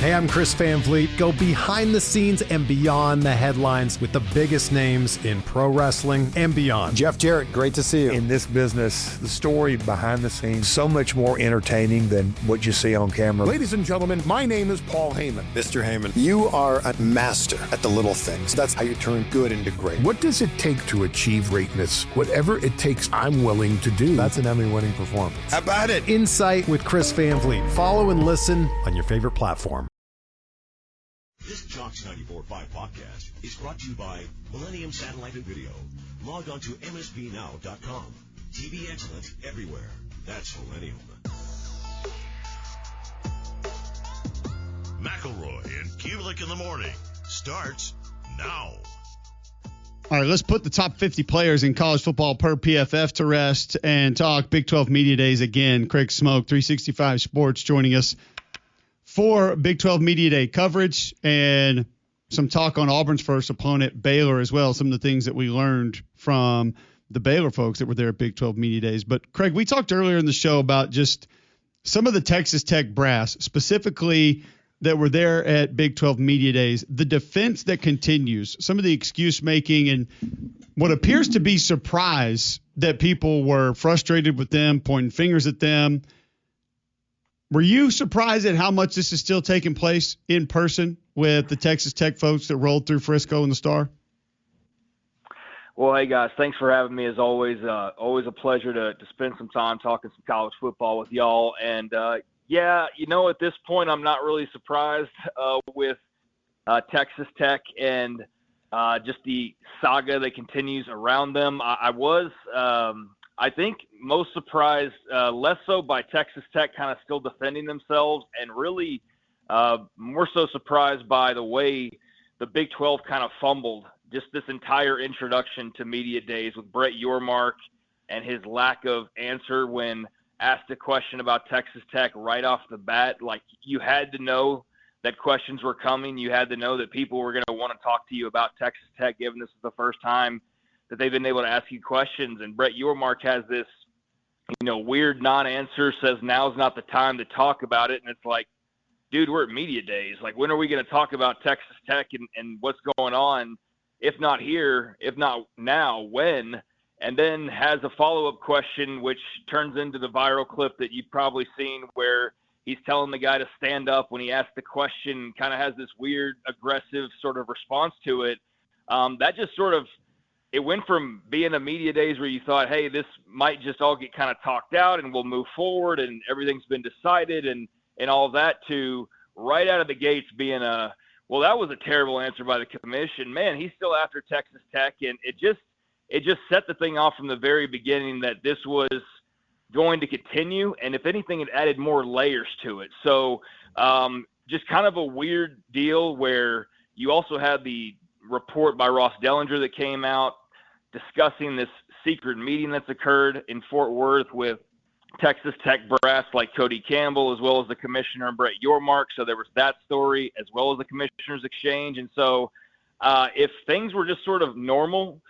Hey, I'm Chris Van Vliet. Go behind the scenes and beyond the headlines with the biggest names in pro wrestling and beyond. Jeff Jarrett, great to see you. In this business, the story behind the scenes, so much more entertaining than what you see on camera. Ladies and gentlemen, my name is Paul Heyman. Mr. Heyman, you are a master at the little things. That's how you turn good into great. What does it take to achieve greatness? Whatever it takes, I'm willing to do. That's an Emmy-winning performance. How about it? Insight with Chris Van Vliet. Follow and listen on your favorite platform. This Jocks 94.5 podcast is brought to you by Millennium Satellite and Video. Log on to msbnow.com. TV excellence everywhere. That's Millennium. McElroy and Cubelic in the morning starts now. All right, let's put the top 50 players in college football per PFF to rest and talk Big 12 Media Days again. Craig Smoak, 365 Sports, joining us for Big 12 Media Day coverage and some talk on Auburn's first opponent, Baylor, as well. Some of the things that we learned from the Baylor folks that were there at Big 12 Media Days. But, Craig, we talked earlier in the show about just some of the Texas Tech brass, specifically that were there at Big 12 Media Days, the defense that continues, some of the excuse making and what appears to be surprise that people were frustrated with them, pointing fingers at them. Were you surprised at how much this is still taking place in person with the Texas Tech folks that rolled through Frisco and the Star? Well, hey, guys, thanks for having me as always. Always a pleasure to spend some time talking some college football with y'all. And, yeah, you know, at this point I'm not really surprised with Texas Tech and just the saga that continues around them. I was I think most surprised, less so by Texas Tech kind of still defending themselves, and really more so surprised by the way the Big 12 kind of fumbled just this entire introduction to media days with Brett Yormark and his lack of answer when asked a question about Texas Tech right off the bat. Like, you had to know that questions were coming. You had to know that people were going to want to talk to you about Texas Tech, given this is the first time that they've been able to ask you questions. And Brett Yormark has this, you know, weird non-answer, says now's not the time to talk about it. And it's like, dude, we're at media days. Like, when are we going to talk about Texas Tech and what's going on? If not here, if not now, when? And then has a follow-up question, which turns into the viral clip that you've probably seen where he's telling the guy to stand up when he asks the question, kind of has this weird, aggressive sort of response to it. That just sort of, it went from being a media days where you thought, hey, this might just all get kind of talked out and we'll move forward and everything's been decided and all that, to right out of the gates being a, well, that was a terrible answer by the commission. Man, he's still after Texas Tech. And it just set the thing off from the very beginning that this was going to continue. And if anything, it added more layers to it. So just kind of a weird deal where you also had the report by Ross Dellinger that came out discussing this secret meeting that's occurred in Fort Worth with Texas Tech brass like Cody Campbell, as well as the commissioner and Brett Yormark. So there was that story, as well as the commissioner's exchange. And so if things were just sort of normal,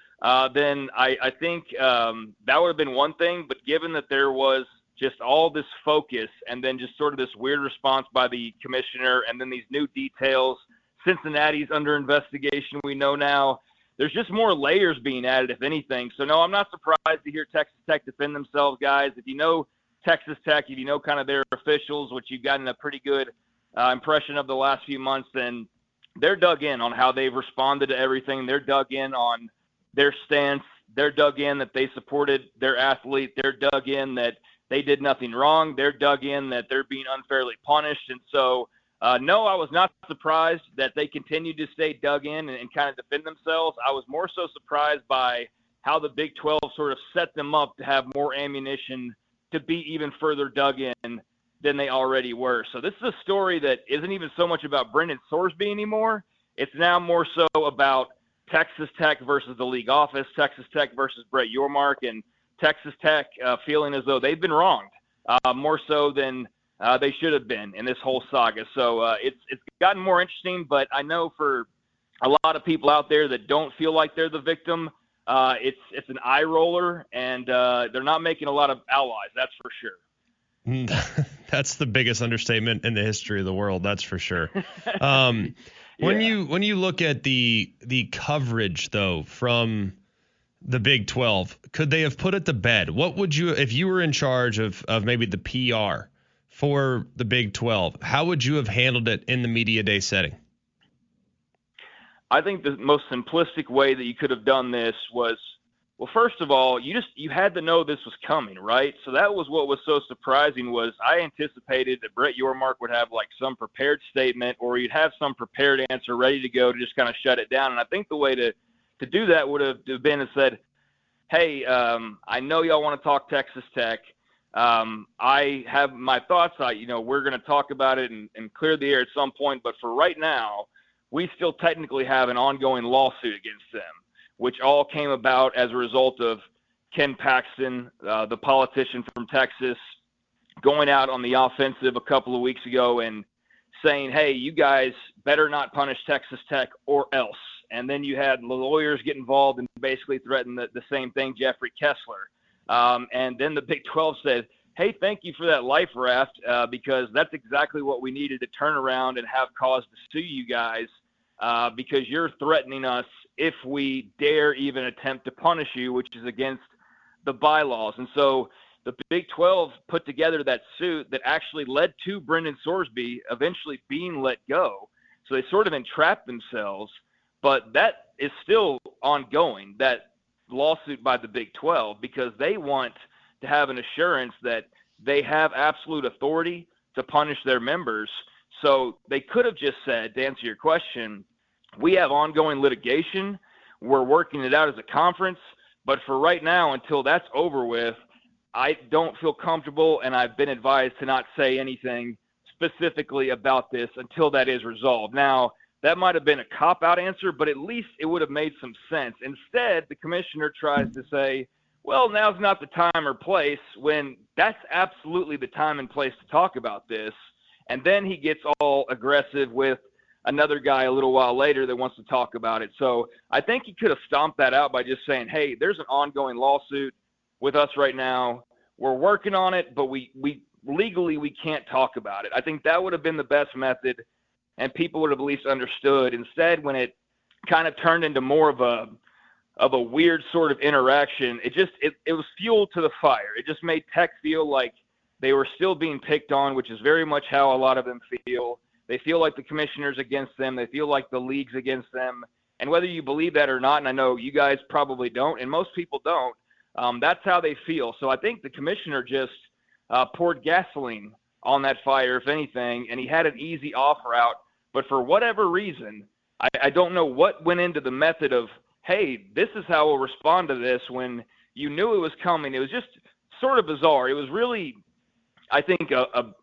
then I think that would have been one thing. But given that there was just all this focus and then just sort of this weird response by the commissioner and then these new details, Cincinnati's under investigation, we know now. There's just more layers being added, if anything. So, no, I'm not surprised to hear Texas Tech defend themselves, guys. If you know Texas Tech, if you know kind of their officials, which you've gotten a pretty good impression of the last few months, then they're dug in on how they've responded to everything. They're dug in on their stance. They're dug in that they supported their athlete. They're dug in that they did nothing wrong. They're dug in that they're being unfairly punished. And so, no, I was not surprised that they continued to stay dug in and kind of defend themselves. I was more so surprised by how the Big 12 sort of set them up to have more ammunition to be even further dug in than they already were. So this is a story that isn't even so much about Brendan Sorsby anymore. It's now more so about Texas Tech versus the league office, Texas Tech versus Brett Yormark, and Texas Tech feeling as though they've been wronged more so than they should have been in this whole saga. So it's gotten more interesting, but I know for a lot of people out there that don't feel like they're the victim, it's an eye roller, and they're not making a lot of allies, that's for sure. That's the biggest understatement in the history of the world. That's for sure. When you look at the coverage though from the Big 12, could they have put it to bed? What would you, if you were in charge of maybe the PR for the Big 12, how would you have handled it in the media day setting? I think the most simplistic way that you could have done this was, well, first of all, you had to know this was coming, right? So that was what was so surprising was I anticipated that Brett Yormark would have like some prepared statement or you'd have some prepared answer ready to go to just kind of shut it down. And I think the way to do that would have been and said, hey, I know y'all want to talk Texas Tech. I have my thoughts. We're going to talk about it and clear the air at some point. But for right now, we still technically have an ongoing lawsuit against them, which all came about as a result of Ken Paxton, the politician from Texas, going out on the offensive a couple of weeks ago and saying, hey, you guys better not punish Texas Tech or else. And then you had the lawyers get involved and basically threaten the same thing, Jeffrey Kessler. And then the Big 12 said, hey, thank you for that life raft because that's exactly what we needed to turn around and have cause to sue you guys because you're threatening us if we dare even attempt to punish you, which is against the bylaws. And so the Big 12 put together that suit that actually led to Brendan Sorsby eventually being let go. So they sort of entrapped themselves, but that is still ongoing, that lawsuit by the Big 12, because they want to have an assurance that they have absolute authority to punish their members. So they could have just said, to answer your question, we have ongoing litigation. We're working it out as a conference. But for right now, until that's over with, I don't feel comfortable, and I've been advised to not say anything specifically about this until that is resolved. Now, that might have been a cop-out answer, but at least it would have made some sense. Instead, the commissioner tries to say, well, now's not the time or place, when that's absolutely the time and place to talk about this. And then he gets all aggressive with another guy a little while later that wants to talk about it. So I think he could have stomped that out by just saying, hey, there's an ongoing lawsuit with us right now. We're working on it, but we legally we can't talk about it. I think that would have been the best method, and people would have at least understood. Instead, when it kind of turned into more of a weird sort of interaction, it was fuel to the fire. It just made Tech feel like they were still being picked on, which is very much how a lot of them feel. They feel like the commissioner's against them. They feel like the league's against them. And whether you believe that or not, and I know you guys probably don't, and most people don't, that's how they feel. So I think the commissioner just poured gasoline on that fire, if anything, and he had an easy off route. But for whatever reason, I don't know what went into the method of, hey, this is how we'll respond to this when you knew it was coming. It was just sort of bizarre. It was really, I think, a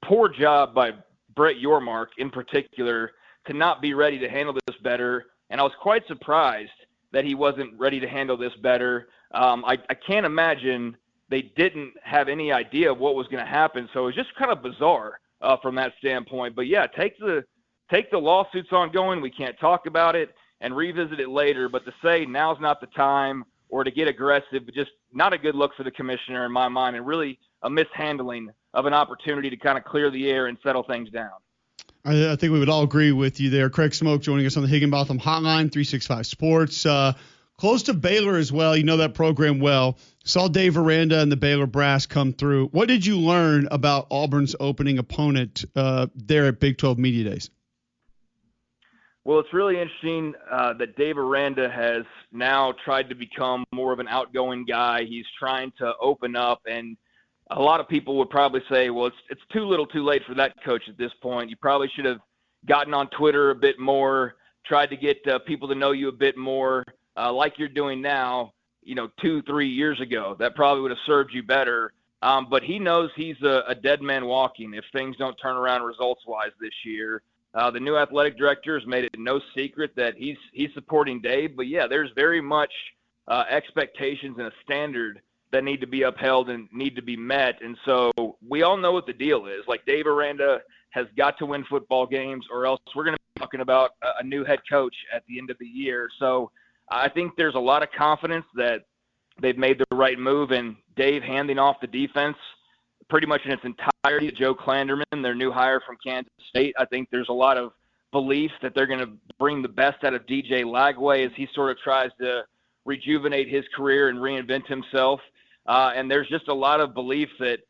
poor job by Brett Yormark in particular to not be ready to handle this better. And I was quite surprised that he wasn't ready to handle this better. I can't imagine they didn't have any idea of what was going to happen. So it was just kind of bizarre from that standpoint. But yeah, take the lawsuits ongoing. We can't talk about it and revisit it later. But to say now's not the time or to get aggressive, just not a good look for the commissioner in my mind, and really a mishandling of an opportunity to kind of clear the air and settle things down. I think we would all agree with you there. Craig Smoak joining us on the Higginbotham Hotline, 365 Sports. Close to Baylor as well. You know that program well. Saw Dave Aranda and the Baylor brass come through. What did you learn about Auburn's opening opponent there at Big 12 Media Days? Well, it's really interesting that Dave Aranda has now tried to become more of an outgoing guy. He's trying to open up, and a lot of people would probably say, well, it's too little too late for that coach at this point. You probably should have gotten on Twitter a bit more, tried to get people to know you a bit more, like you're doing now, 2-3 years ago. That probably would have served you better. But he knows he's a dead man walking if things don't turn around results-wise this year. The new athletic director has made it no secret that he's supporting Dave. But, yeah, there's very much expectations and a standard that need to be upheld and need to be met. And so we all know what the deal is. Like, Dave Aranda has got to win football games, or else we're going to be talking about a new head coach at the end of the year. So I think there's a lot of confidence that they've made the right move, and Dave handing off the defense pretty much in its entirety, Joe Klanderman, their new hire from Kansas State. I think there's a lot of belief that they're going to bring the best out of DJ Lagway as he sort of tries to rejuvenate his career and reinvent himself. And there's just a lot of belief that,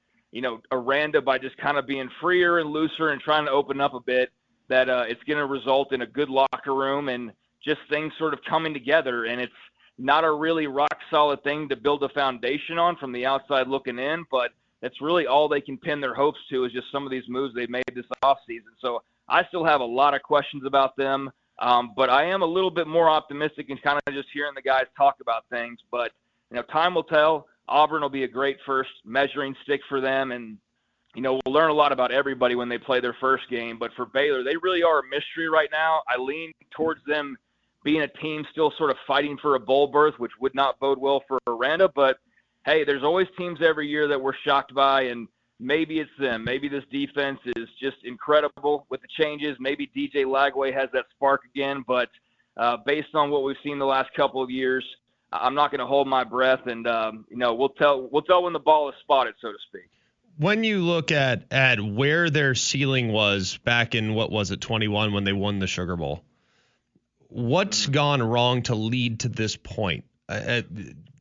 Aranda, by just kind of being freer and looser and trying to open up a bit, that it's going to result in a good locker room and just things sort of coming together. And it's not a really rock-solid thing to build a foundation on from the outside looking in, but that's really all they can pin their hopes to is just some of these moves they've made this offseason. So I still have a lot of questions about them, but I am a little bit more optimistic and kind of just hearing the guys talk about things. But, time will tell. Auburn will be a great first measuring stick for them, and, we'll learn a lot about everybody when they play their first game. But for Baylor, they really are a mystery right now. I lean towards them being a team still sort of fighting for a bowl berth, which would not bode well for Aranda. But, hey, there's always teams every year that we're shocked by, and maybe it's them. Maybe this defense is just incredible with the changes. Maybe DJ Lagway has that spark again. But based on what we've seen the last couple of years, I'm not going to hold my breath, and we'll tell when the ball is spotted, so to speak. When you look at where their ceiling was back in, 21 when they won the Sugar Bowl, what's gone wrong to lead to this point?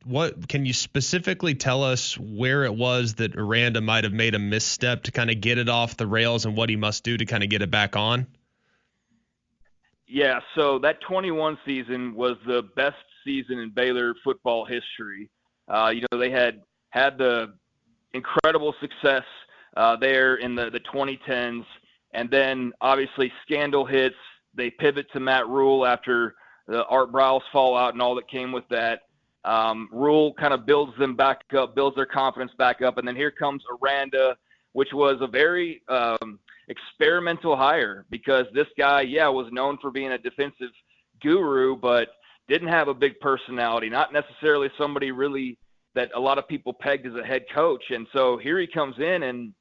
What can you specifically tell us where it was that Aranda might have made a misstep to kind of get it off the rails and what he must do to kind of get it back on? Yeah, so that 21 season was the best season in Baylor football history. They had the incredible success there in the 2010s, and then obviously scandal hits. They pivot to Matt Rule after the Art Briles fallout and all that came with that. Rule kind of builds them back up, builds their confidence back up, and then here comes Aranda, which was a very experimental hire because this guy, was known for being a defensive guru, but didn't have a big personality, not necessarily somebody really that a lot of people pegged as a head coach. And so here he comes in and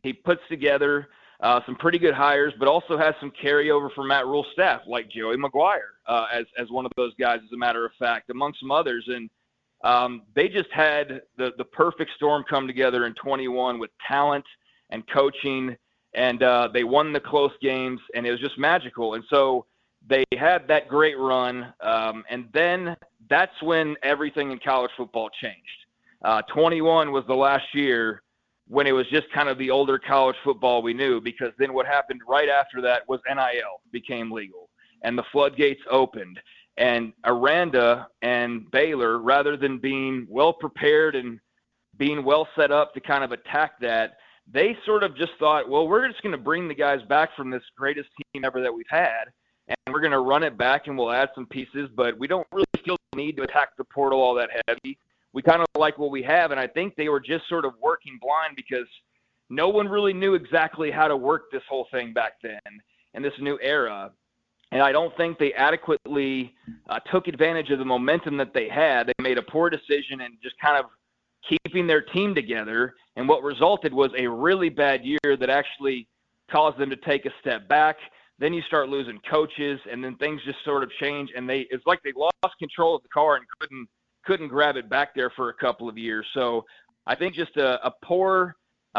he puts together some pretty good hires, but also has some carryover from Matt Rule's staff, like Joey Maguire as one of those guys, as a matter of fact, among some others. And they just had the perfect storm come together in 21 with talent and coaching, and they won the close games, and it was just magical. And so they had that great run, and then that's when everything in college football changed. 21 was the last year when it was just kind of the older college football we knew, because then what happened right after that was NIL became legal, and the floodgates opened. And Aranda and Baylor, rather than being well prepared and being well set up to kind of attack that, they sort of just thought, well, we're just going to bring the guys back from this greatest team ever that we've had, and we're going to run it back and we'll add some pieces, but we don't really feel the need to attack the portal all that heavy. We kind of like what we have, and I think they were just sort of working blind because no one really knew exactly how to work this whole thing back then in this new era. And I don't think they adequately took advantage of the momentum that they had. They made a poor decision in just kind of keeping their team together, and what resulted was a really bad year that actually caused them to take a step back. Then you start losing coaches, and then things just sort of change, and it's like they lost control of the car and couldn't grab it back there for a couple of years. So I think just a poor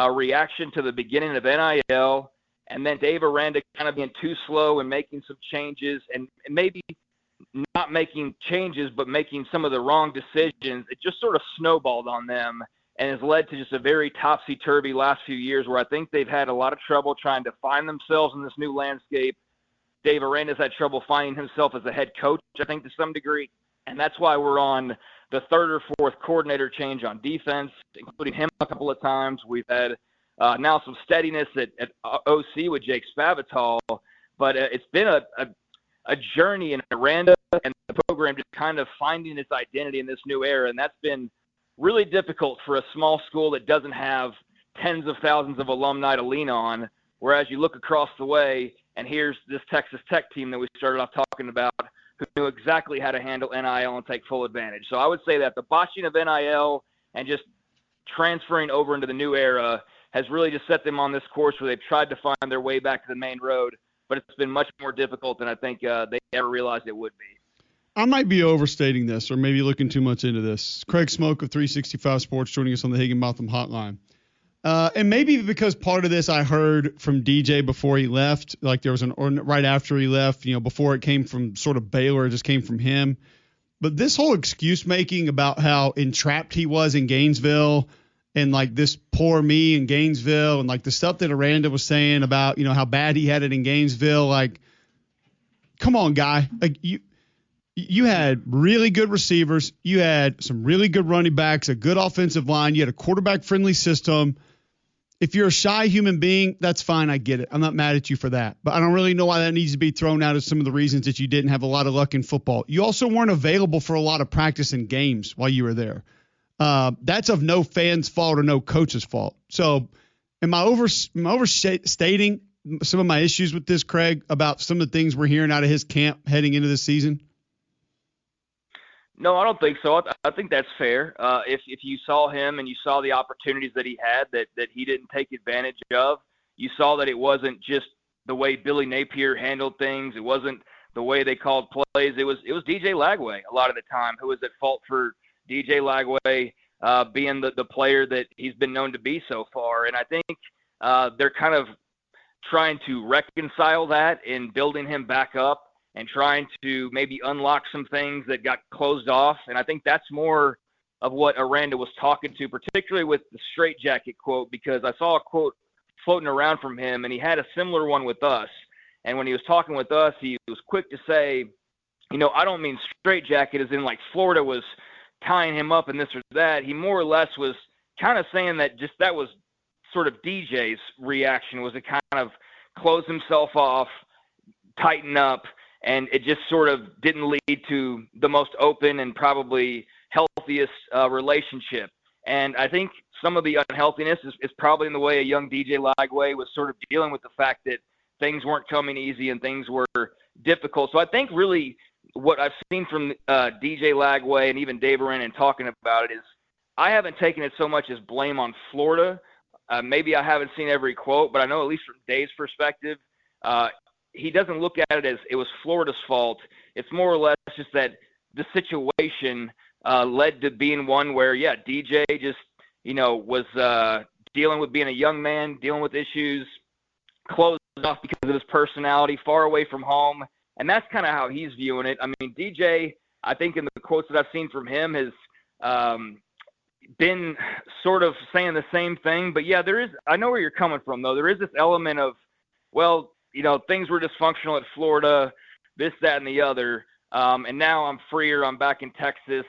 reaction to the beginning of NIL, and then Dave Aranda kind of being too slow and making some changes, and maybe not making changes but making some of the wrong decisions. It just sort of snowballed on them and has led to just a very topsy-turvy last few years where I think they've had a lot of trouble trying to find themselves in this new landscape. Dave Aranda's had trouble finding himself as a head coach, I think, to some degree, and that's why we're on the third or fourth coordinator change on defense, including him a couple of times. We've had now some steadiness at OC with Jake Spavital, but it's been a journey in Aranda and the program just kind of finding its identity in this new era, and that's been really difficult for a small school that doesn't have tens of thousands of alumni to lean on, whereas you look across the way, and here's this Texas Tech team that we started off talking about who knew exactly how to handle NIL and take full advantage. So I would say that the botching of NIL and just transferring over into the new era has really just set them on this course where they've tried to find their way back to the main road, but it's been much more difficult than I think they ever realized it would be. I might be overstating this or maybe looking too much into this. Craig Smoak of 365 Sports joining us on the Higginbotham Hotline. And maybe because part of this I heard from DJ before he left, like there was or right after he left, before it came from sort of Baylor, it just came from him. But this whole excuse making about how entrapped he was in Gainesville and like this poor me in Gainesville and like the stuff that Aranda was saying about, how bad he had it in Gainesville, like, come on, guy. Like you had really good receivers. You had some really good running backs, a good offensive line. You had a quarterback-friendly system. If you're a shy human being, that's fine. I get it. I'm not mad at you for that. But I don't really know why that needs to be thrown out as some of the reasons that you didn't have a lot of luck in football. You also weren't available for a lot of practice and games while you were there. That's of no fan's fault or no coach's fault. So am I overstating some of my issues with this, Craig, about some of the things we're hearing out of his camp heading into this season? No, I don't think so. I think that's fair. If you saw him and you saw the opportunities that he had that he didn't take advantage of, you saw that it wasn't just the way Billy Napier handled things. It wasn't the way they called plays. It was DJ Lagway a lot of the time who was at fault for DJ Lagway being the player that he's been known to be so far. And I think they're kind of trying to reconcile that in building him back up and trying to maybe unlock some things that got closed off. And I think that's more of what Aranda was talking to, particularly with the straitjacket quote, because I saw a quote floating around from him, and he had a similar one with us. And when he was talking with us, he was quick to say, I don't mean straitjacket as in like Florida was tying him up and this or that. He more or less was kind of saying that just that was sort of DJ's reaction, was to kind of close himself off, tighten up, and it just sort of didn't lead to the most open and probably healthiest relationship. And I think some of the unhealthiness is probably in the way a young DJ Lagway was sort of dealing with the fact that things weren't coming easy and things were difficult. So I think really what I've seen from DJ Lagway and even Dave Aranda talking about it is I haven't taken it so much as blame on Florida. Maybe I haven't seen every quote, but I know at least from Dave's perspective, he doesn't look at it as it was Florida's fault. It's more or less just that the situation led to being one where, DJ just, was dealing with being a young man, dealing with issues, closed off because of his personality, far away from home. And that's kind of how he's viewing it. I mean, DJ, I think in the quotes that I've seen from him has been sort of saying the same thing. But, I know where you're coming from, though. There is this element of, well, things were dysfunctional at Florida, this, that, and the other. And now I'm freer. I'm back in Texas.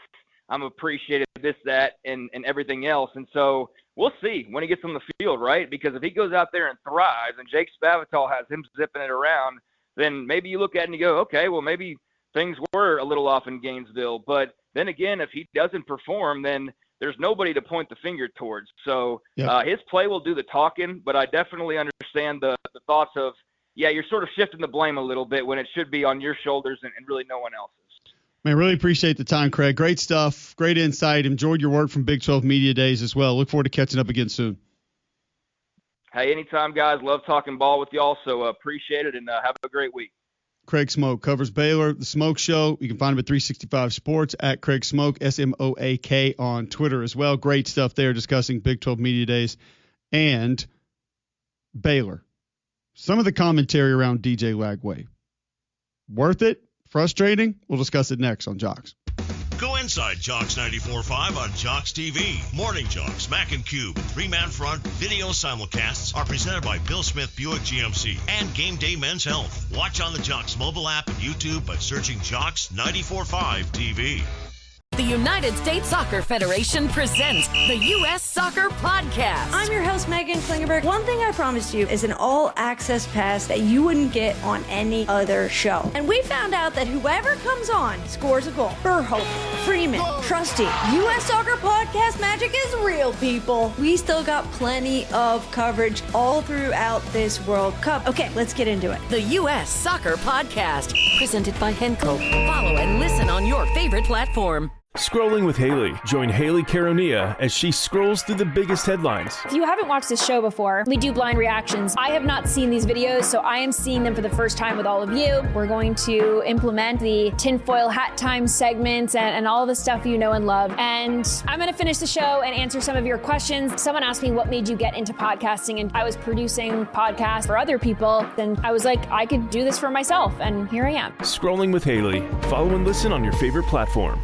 I'm appreciated this, that, and everything else. And so we'll see when he gets on the field, right? Because if he goes out there and thrives and Jake Spavital has him zipping it around, then maybe you look at it and you go, okay, well, maybe things were a little off in Gainesville. But then again, if he doesn't perform, then there's nobody to point the finger towards. So his play will do the talking, but I definitely understand the thoughts of, you're sort of shifting the blame a little bit when it should be on your shoulders and really no one else's. Man, really appreciate the time, Craig. Great stuff. Great insight. Enjoyed your work from Big 12 Media Days as well. Look forward to catching up again soon. Hey, anytime, guys. Love talking ball with y'all, so appreciate it, and have a great week. Craig Smoak covers Baylor, the Smoak Show. You can find him at 365 Sports, at Craig Smoak, SMOAK on Twitter as well. Great stuff there discussing Big 12 Media Days and Baylor. Some of the commentary around DJ Lagway. Worth it? Frustrating? We'll discuss it next on Jocks. Go inside Jocks 94.5 on Jocks TV. Morning Jocks, Mac and Cube, three-man front video simulcasts are presented by Bill Smith Buick GMC and Game Day Men's Health. Watch on the Jocks mobile app and YouTube by searching Jocks 94.5 TV. The United States Soccer Federation presents the U.S. Soccer Podcast. I'm your host, Megan Klingerberg. One thing I promised you is an all-access pass that you wouldn't get on any other show. And we found out that whoever comes on scores a goal. Burhope, Freeman, Trusty. U.S. Soccer Podcast magic is real, people. We still got plenty of coverage all throughout this World Cup. Okay, let's get into it. The U.S. Soccer Podcast, presented by Henco. Follow and listen on your favorite platform. Scrolling with Haley. Join Haley Caronia as she scrolls through the biggest headlines. If you haven't watched this show before, we do blind reactions. I have not seen these videos, so I am seeing them for the first time with all of you. We're going to implement the tinfoil hat time segments and all the stuff you know and love. And I'm going to finish the show and answer some of your questions. Someone asked me what made you get into podcasting, and I was producing podcasts for other people. And I was like, I could do this for myself, and here I am. Scrolling with Haley. Follow and listen on your favorite platform.